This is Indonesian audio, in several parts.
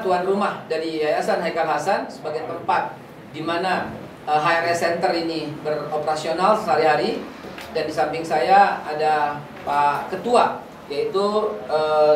tuan rumah dari Yayasan Haikal Hasan sebagai tempat di mana HRS Center ini beroperasional sehari-hari, dan di samping saya ada Pak Ketua, yaitu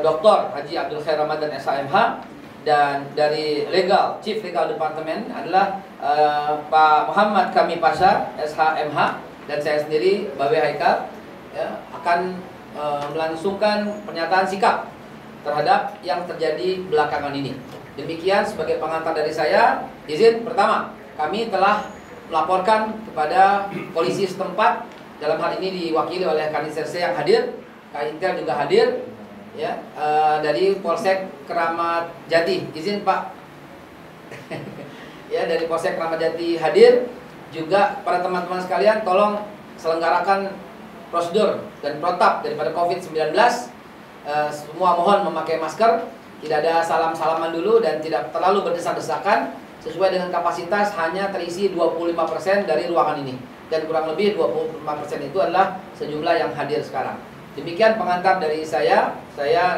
Dr. Haji Abdul Khair Ramadan SHMH, dan dari Chief Legal Department adalah Pak Muhammad Kami Pasha SHMH, dan saya sendiri Babe Haikal ya, akan melangsungkan pernyataan sikap terhadap yang terjadi belakangan ini. Demikian sebagai pengantar dari saya. Izin pertama, kami telah melaporkan kepada polisi setempat, dalam hal ini diwakili oleh Kanit Serse yang hadir, Kaintel juga hadir, ya, dari Polsek Keramat Jati. Izin Pak, ya, dari Polsek Keramat Jati hadir. Juga para teman-teman sekalian, tolong selenggarakan prosedur dan protap daripada COVID-19. Semua mohon memakai masker, tidak ada salam-salaman dulu, dan tidak terlalu berdesak-desakan. Sesuai dengan kapasitas hanya terisi 25% dari ruangan ini, dan kurang lebih 25% itu adalah sejumlah yang hadir sekarang. Demikian pengantar dari saya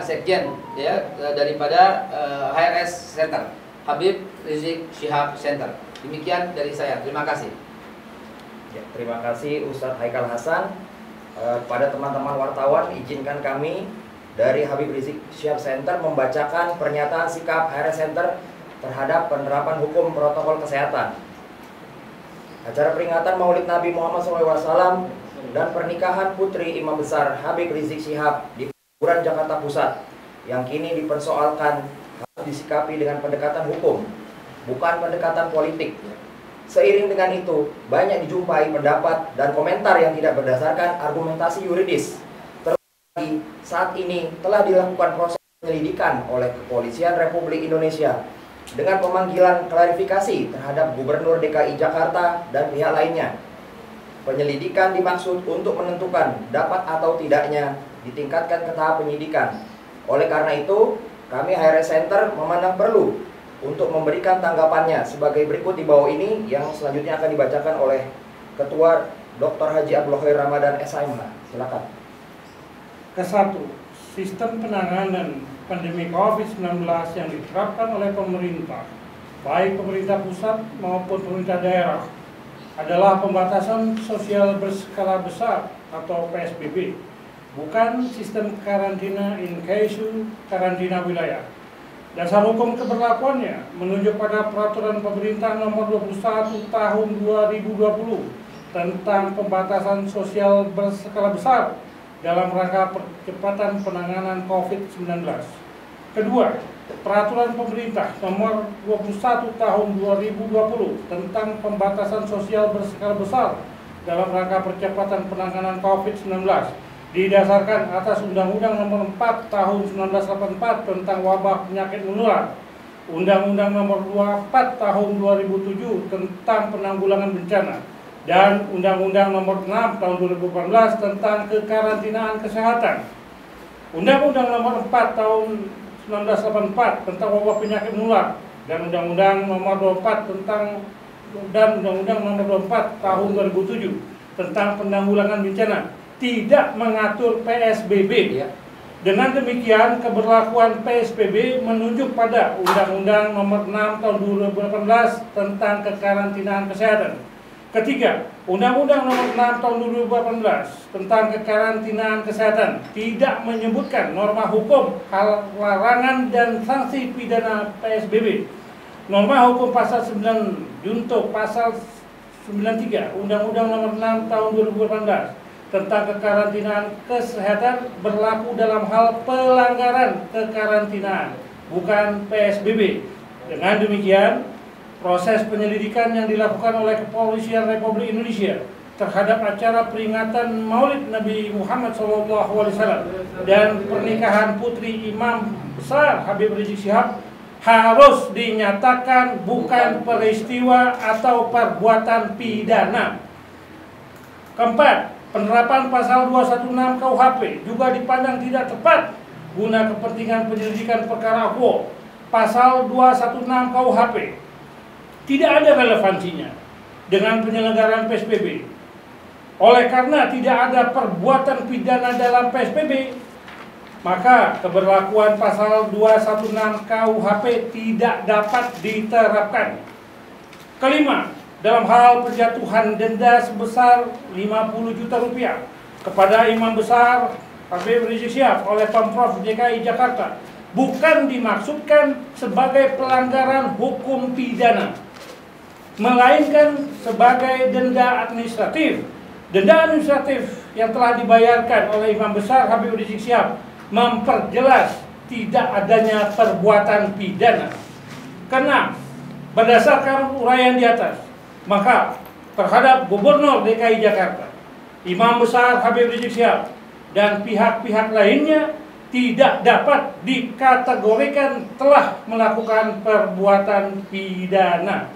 Sekjen ya, daripada HRS Center, Habib Rizik Syihab Center. Demikian dari saya. Terima kasih. Ya, terima kasih Ustadz Haikal Hasan. Pada teman-teman wartawan, izinkan kami dari Habib Rizik Syihab Center membacakan pernyataan sikap HRS Center terhadap penerapan hukum protokol kesehatan. Acara peringatan Maulid Nabi Muhammad SAW dan pernikahan putri Imam Besar Habib Rizik Syihab di Petamburan, Jakarta Pusat yang kini dipersoalkan harus disikapi dengan pendekatan hukum, bukan pendekatan politik. Seiring dengan itu, banyak dijumpai pendapat dan komentar yang tidak berdasarkan argumentasi yuridis. Terlebih saat ini telah dilakukan proses penyelidikan oleh Kepolisian Republik Indonesia dengan pemanggilan klarifikasi terhadap Gubernur DKI Jakarta dan pihak lainnya. Penyelidikan dimaksud untuk menentukan dapat atau tidaknya ditingkatkan ke tahap penyidikan. Oleh karena itu, kami HRS Center memandang perlu untuk memberikan tanggapannya sebagai berikut di bawah ini, yang selanjutnya akan dibacakan oleh Ketua Dr. Haji Abdul Khair Ramadan SHMH. Silakan. Ke-1, sistem penanganan pandemi COVID-19 yang diterapkan oleh pemerintah, baik pemerintah pusat maupun pemerintah daerah, adalah pembatasan sosial berskala besar atau PSBB, bukan sistem karantina in casu karantina wilayah. Dasar hukum keberlakuannya menunjuk pada Peraturan Pemerintah Nomor 21 Tahun 2020 tentang pembatasan sosial berskala besar dalam rangka percepatan penanganan COVID-19. Kedua, Peraturan Pemerintah Nomor 21 Tahun 2020 tentang pembatasan sosial berskala besar dalam rangka percepatan penanganan COVID-19 didasarkan atas Undang-Undang Nomor 4 Tahun 1984 tentang wabah penyakit menular, Undang-Undang Nomor 24 Tahun 2007 tentang penanggulangan bencana, dan Undang-Undang Nomor 6 Tahun 2018 tentang kekarantinaan kesehatan. Undang-Undang Nomor 4 Tahun 1984 tentang wabah penyakit menular, dan Undang-Undang Nomor 24 Undang-Undang Nomor 24 Tahun 2007 tentang penanggulangan bencana tidak mengatur PSBB. Ya. Dengan demikian, keberlakuan PSBB menunjuk pada Undang-Undang Nomor 6 Tahun 2018 tentang kekarantinaan kesehatan. Ketiga, Undang-Undang Nomor 6 Tahun 2018 tentang kekarantinaan kesehatan tidak menyebutkan norma hukum, hal larangan dan sanksi pidana PSBB. Norma hukum pasal 9 junto pasal 93 Undang-Undang Nomor 6 Tahun 2018 tentang kekarantinaan kesehatan berlaku dalam hal pelanggaran kekarantinaan, bukan PSBB. Dengan demikian, proses penyelidikan yang dilakukan oleh Kepolisian Republik Indonesia terhadap acara peringatan Maulid Nabi Muhammad SAW dan pernikahan putri Imam Besar Habib Rizik Syihab harus dinyatakan bukan peristiwa atau perbuatan pidana. Keempat, penerapan pasal 216 KUHP juga dipandang tidak tepat guna kepentingan penyelidikan perkara AFO. Pasal 216 KUHP tidak ada relevansinya dengan penyelenggaraan PSBB. Oleh karena tidak ada perbuatan pidana dalam PSBB, maka keberlakuan pasal 216 KUHP tidak dapat diterapkan. Kelima, dalam hal penjatuhan denda sebesar 50 juta rupiah kepada Imam Besar Habib Rizik Syihab oleh Pemprov DKI Jakarta bukan dimaksudkan sebagai pelanggaran hukum pidana, melainkan sebagai denda administratif. Denda administratif yang telah dibayarkan oleh Imam Besar Habib Rizik Syihab memperjelas tidak adanya perbuatan pidana. Karena berdasarkan uraian di atas, maka terhadap Gubernur DKI Jakarta, Imam Besar Habib Rizik Syihab, dan pihak-pihak lainnya tidak dapat dikategorikan telah melakukan perbuatan pidana.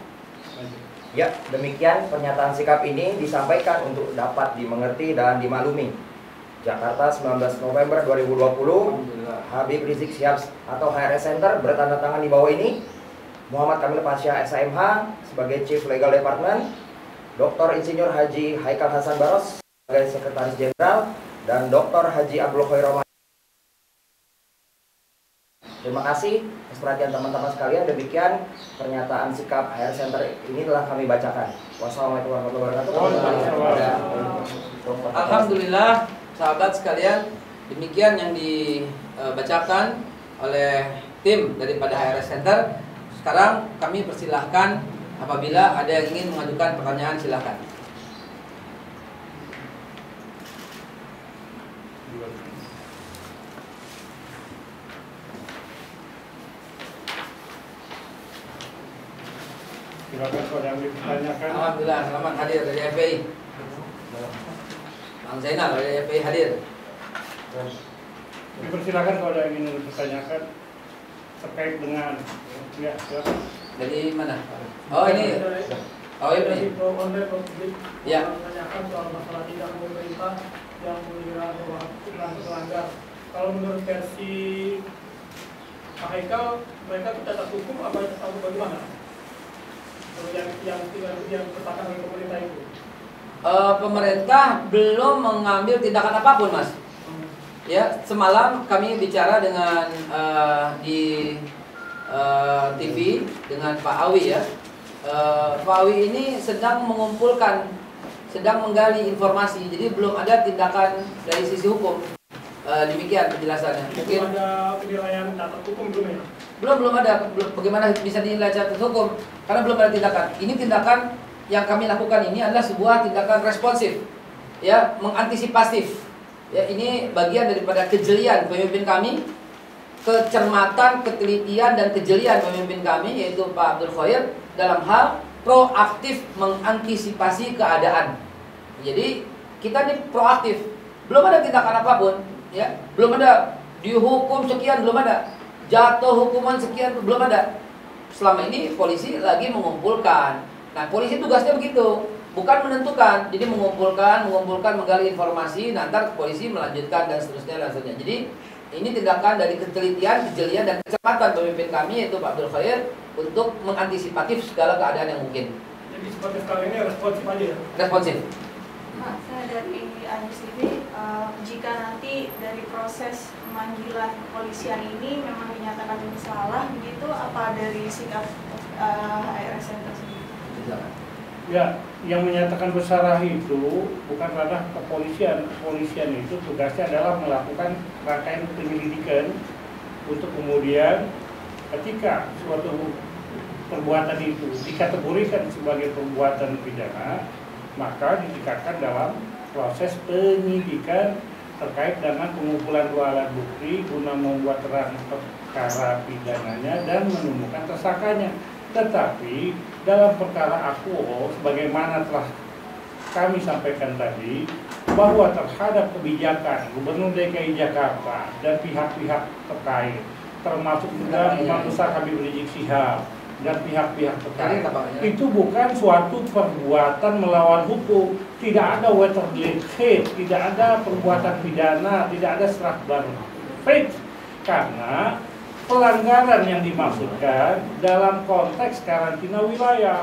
Ya, demikian pernyataan sikap ini disampaikan untuk dapat dimengerti dan dimaklumi. Jakarta, 19 November 2020, Habib Rizik Syihab atau HRS Center bertanda tangan di bawah ini. Muhammad Kamil Pasha SMH sebagai Chief Legal Department, Dr. Insinyur Haji Haikal Hasan Baros sebagai Sekretaris Jenderal, dan Dr. Haji Abdul Khair Ramadan. Terima kasih atas perhatian teman-teman sekalian. Demikian pernyataan sikap HRS Center ini telah kami bacakan. Wassalamualaikum warahmatullahi wabarakatuh. Alhamdulillah, sahabat sekalian, demikian yang dibacakan oleh tim daripada HRS Center. Sekarang kami persilahkan apabila ada yang ingin mengajukan pertanyaan, silakan. Silakan kalau yang ditanyakan. Alhamdulillah, selamat hadir dari FPI. Bang Zainal dari FPI hadir. Dipersilakan kalau ada yang ingin ditanyakan terkait dengan ya, silakan. Dari mana? Oh ini. Oh ini. Ya. Menanyakan soal masalah tindak pemerintah yang mengira bahwa melanggar. Kalau menurut versi Pak Haikal, mereka tidak terhukum apa bagaimana? Yang bertahan oleh pemerintah itu. Pemerintah belum mengambil tindakan apapun, Mas. Ya, semalam kami bicara dengan di TV dengan Pak Awi ya. Pak Awi ini sedang mengumpulkan, sedang menggali informasi, jadi belum ada tindakan dari sisi hukum. Demikian penjelasannya. Mungkin ada penilaian tak terhukum belum ya? Belum ada. Bagaimana bisa dinilai secara hukum? Karena belum ada tindakan. Ini tindakan yang kami lakukan ini adalah sebuah tindakan responsif, ya, mengantisipasif. Ya, ini bagian daripada kejelian pemimpin kami, kecermatan, ketelitian dan kejelian pemimpin kami, yaitu Pak Abdul Khair, dalam hal proaktif mengantisipasi keadaan. Jadi kita ini proaktif. Belum ada tindakan apapun, ya, belum ada dihukum sekian, belum ada jatuh hukuman sekian, belum ada. Selama ini polisi lagi mengumpulkan. Nah, polisi tugasnya begitu, bukan menentukan. Jadi mengumpulkan, menggali informasi, nanti polisi melanjutkan dan seterusnya. Jadi ini tindakan dari ketelitian, kejelian dan kecepatan pemimpin kami, yaitu Pak Abdul Khair, untuk mengantisipatif segala keadaan yang mungkin. Jadi seperti sekarang ini responsif aja ya? Responsif. Pak, saya dari Anies TV, jika nanti dari proses pemanggilan kepolisian ini memang dinyatakan bersalah, begitu apa dari sikap HRS Center sendiri? Ya, yang menyatakan bersalah itu bukan ranah kepolisian. Kepolisian itu tugasnya adalah melakukan rangkaian penyelidikan untuk kemudian ketika suatu perbuatan itu dikategorikan sebagai perbuatan pidana, maka ditingkatkan dalam proses penyidikan terkait dengan pengumpulan dua alat bukti guna membuat terang perkara pidananya dan menemukan tersangkanya. Tetapi dalam perkara akuo, sebagaimana telah kami sampaikan tadi, bahwa terhadap kebijakan Gubernur DKI Jakarta dan pihak-pihak terkait, termasuk juga Imam Besar Habib Rizik Syihab dan pihak-pihak terkait, itu bukan suatu perbuatan melawan hukum. Tidak ada watergate, tidak ada perbuatan pidana, tidak ada strafbar fake, karena pelanggaran yang dimaksudkan dalam konteks karantina wilayah.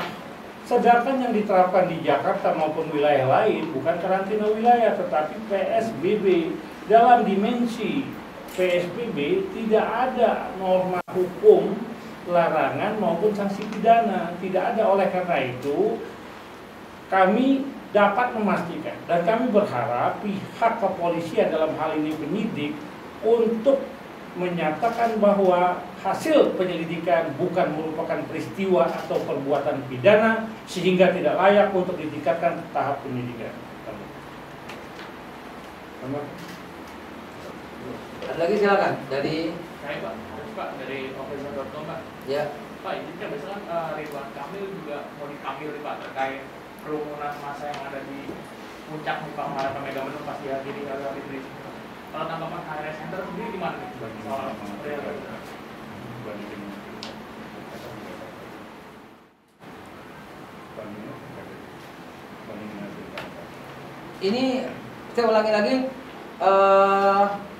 Sedangkan yang diterapkan di Jakarta maupun wilayah lain bukan karantina wilayah, tetapi PSBB dalam dimensi PSBB tidak ada norma hukum, larangan maupun sanksi pidana, tidak ada. Oleh karena itu kami dapat memastikan dan kami berharap pihak kepolisian dalam hal ini penyidik untuk menyatakan bahwa hasil penyelidikan bukan merupakan peristiwa atau perbuatan pidana sehingga tidak layak untuk ditingkatkan ke tahap penyidikan. Ada lagi silakan dari Saya Pak dari officer.com Pak. ya. Pak, ini kan misalkan Ridwan Kamil juga mau dipanggil nih Pak terkait kerumunan massa yang ada di puncak nih Pak kemarin ke Megamendung pas dihadiri oleh Habib Rizik. Kalau tanggapan HRS Center sendiri gimana nih soal real? Ini saya ulangi lagi,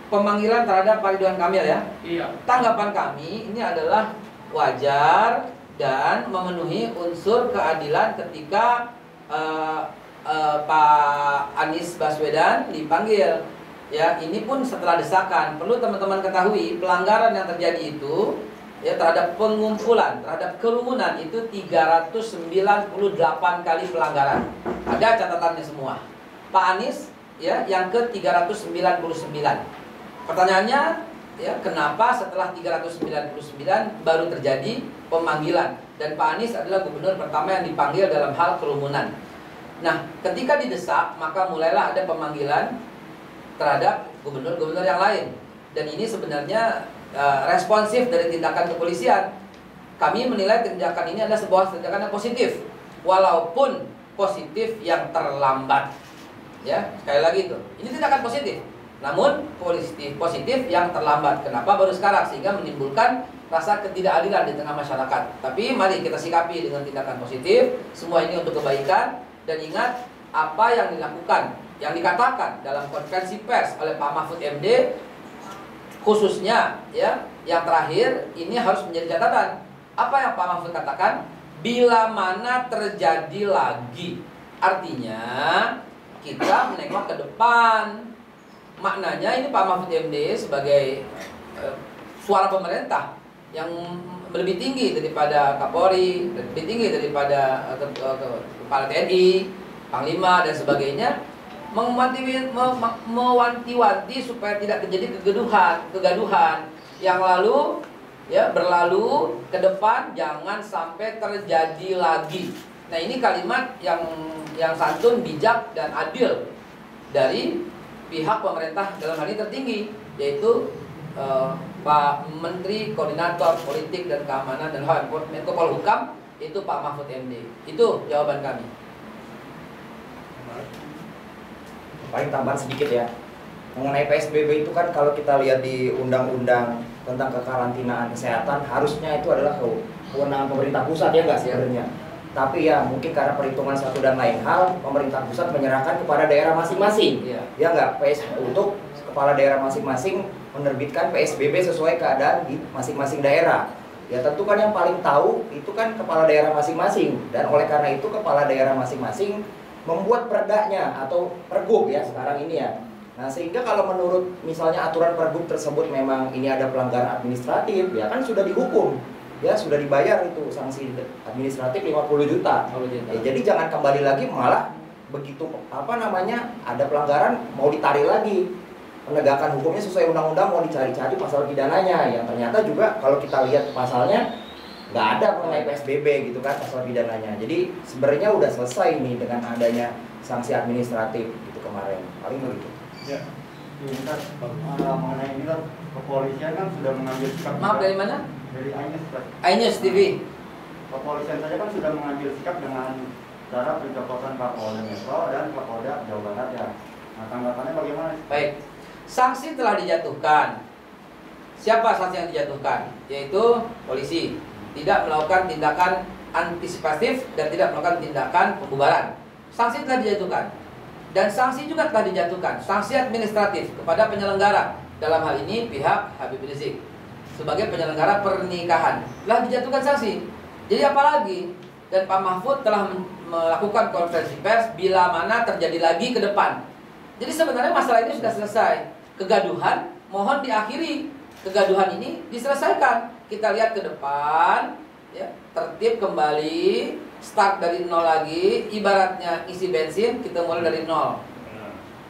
pemanggilan terhadap Pak Ridwan Kamil ya. Iya. Tanggapan kami ini adalah wajar dan memenuhi unsur keadilan ketika Pak Anies Baswedan dipanggil. Ya, ini pun setelah desakan. Perlu teman-teman ketahui, pelanggaran yang terjadi itu ya terhadap pengumpulan, terhadap kerumunan itu 398 kali pelanggaran. Ada catatannya semua. Pak Anies ya yang ke 399. Pertanyaannya ya, kenapa setelah 399 baru terjadi pemanggilan? Dan Pak Anies adalah gubernur pertama yang dipanggil dalam hal kerumunan. Nah, ketika didesak, maka mulailah ada pemanggilan terhadap gubernur-gubernur yang lain. Dan ini sebenarnya responsif dari tindakan kepolisian. Kami menilai tindakan ini adalah sebuah tindakan yang positif, walaupun positif yang terlambat. Ya, sekali lagi itu. Ini tindakan positif, namun positif yang terlambat. Kenapa baru sekarang? Sehingga menimbulkan rasa ketidakadilan di tengah masyarakat. Tapi mari kita sikapi dengan tindakan positif. Semua ini untuk kebaikan. Dan ingat apa yang dilakukan, yang dikatakan dalam konferensi pers oleh Pak Mahfud MD, khususnya ya, yang terakhir ini harus menjadi catatan. Apa yang Pak Mahfud katakan? Bila mana terjadi lagi. Artinya kita menengok ke depan. Maknanya ini Pak Mahfud MD sebagai suara pemerintah yang lebih tinggi daripada Kapolri, lebih tinggi daripada Kepala TNI, Panglima dan sebagainya, mewanti-wanti supaya tidak terjadi kegaduhan yang lalu ya berlalu ke depan, jangan sampai terjadi lagi. Nah, ini kalimat yang santun, bijak dan adil dari pihak pemerintah dalam hal ini tertinggi, yaitu Pak Menteri Koordinator Politik dan Keamanan dan Menko Polhukam, itu Pak Mahfud MD. Itu jawaban kami. Paling tambahan sedikit ya, mengenai PSBB itu kan kalau kita lihat di undang-undang tentang kekarantinaan kesehatan, harusnya itu adalah kewenangan pemerintah pusat ya nggak sebenarnya. Tapi ya mungkin karena perhitungan satu dan lain hal, pemerintah pusat menyerahkan kepada daerah masing-masing. Ya nggak, untuk kepala daerah masing-masing menerbitkan PSBB sesuai keadaan di masing-masing daerah. Ya tentu kan yang paling tahu itu kan kepala daerah masing-masing. Dan oleh karena itu kepala daerah masing-masing membuat perdanya atau pergub ya sekarang ini ya. Nah sehingga kalau menurut misalnya aturan pergub tersebut memang ini ada pelanggaran administratif, ya kan sudah dihukum. Ya sudah dibayar itu sanksi administratif 50 juta. Ya, jadi jangan kembali lagi malah begitu ada pelanggaran mau ditarik lagi. Penegakan hukumnya sesuai undang-undang mau dicari-cari pasal pidananya, yang ternyata juga kalau kita lihat pasalnya nggak ada mengenai PSBB gitu kan pasal pidananya. Jadi sebenarnya udah selesai nih dengan adanya sanksi administratif gitu kemarin, paling begitu. Ya, ini kan mengenai ini kan kepolisian kan sudah mengambil sikap. Maaf, dari mana? Dari iNews. iNews TV. Kepolisian saja kan sudah mengambil sikap dengan cara pencopotan Kapolda Metro dan Kapolda Jawa Barat ya. Nah, tanggapannya bagaimana? Baik, sanksi telah dijatuhkan. Siapa sanksi yang dijatuhkan? Yaitu polisi. Tidak melakukan tindakan antisipatif dan tidak melakukan tindakan pembubaran. Sanksi telah dijatuhkan. Dan sanksi juga telah dijatuhkan, sanksi administratif kepada penyelenggara. Dalam hal ini pihak Habib Rizik sebagai penyelenggara pernikahan telah dijatuhkan sanksi. Jadi apalagi? Dan Pak Mahfud telah melakukan konferensi pers bila mana terjadi lagi ke depan. Jadi sebenarnya masalah ini sudah selesai. Kegaduhan mohon diakhiri kegaduhan ini, diselesaikan. Kita lihat ke depan, ya, tertib kembali, start dari nol lagi. Ibaratnya isi bensin, kita mulai dari nol.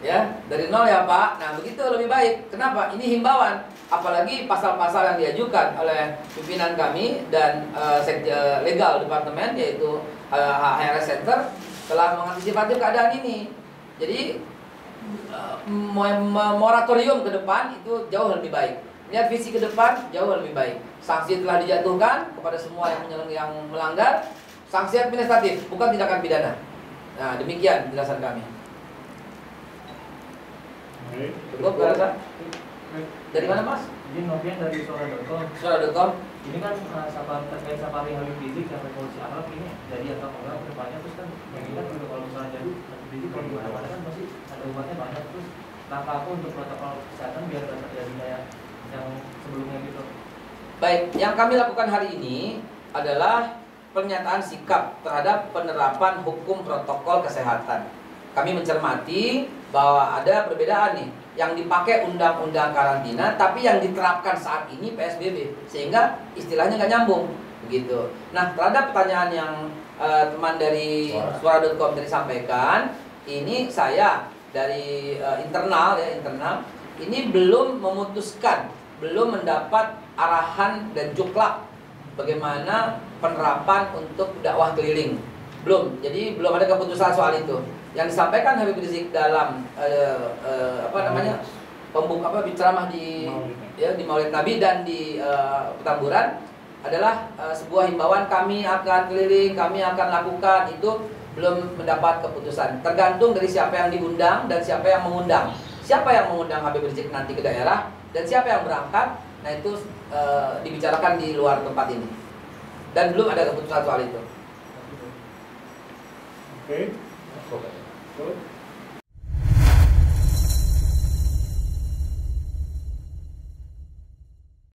Ya, dari nol ya Pak. Nah, begitu lebih baik. Kenapa? Ini himbauan. Apalagi pasal-pasal yang diajukan oleh pimpinan kami dan legal departemen, yaitu HRS Center, telah mengantisipasi keadaan ini. Jadi moratorium ke depan itu jauh lebih baik. Lihat visi ke depan jauh lebih baik. Sanksi telah dijatuhkan kepada semua yang melanggar. Sanksi administratif, bukan tindakan pidana. Nah, demikian penjelasan kami. Cukup, rasa? Dari mana Mas? Ini Novian dari Suara.com. Suara.com. Ini kan terkait safari Habib Rizik yang revolusi Arab ini jadi atau enggak kedepannya, terus kan yang ini kan juga kalau misalnya jadi Habib Rizik kalau di mana-mana kan pasti ada umatnya banyak, terus langkah apa untuk protokol kesehatan biar tidak terjadi kayak yang sebelumnya gitu. Baik, yang kami lakukan hari ini adalah pernyataan sikap terhadap penerapan hukum protokol kesehatan. Kami mencermati bahwa ada perbedaan nih, yang dipakai undang-undang karantina, tapi yang diterapkan saat ini PSBB, sehingga istilahnya nggak nyambung, begitu. Nah, terhadap pertanyaan yang teman dari Suara.com tadi sampaikan, ini saya dari internal ini belum memutuskan, belum mendapat arahan dan juklak bagaimana penerapan untuk dakwah keliling, belum. Jadi belum ada keputusan soal itu. Yang disampaikan Habib Rizik dalam ceramah di Maulid Nabi dan di Petamburan adalah sebuah himbauan, kami akan keliling, kami akan lakukan, itu belum mendapat keputusan. Tergantung dari siapa yang diundang dan siapa yang mengundang. Siapa yang mengundang Habib Rizik nanti ke daerah dan siapa yang berangkat, nah itu dibicarakan di luar tempat ini. Dan belum ada keputusan soal itu. Oke. Good.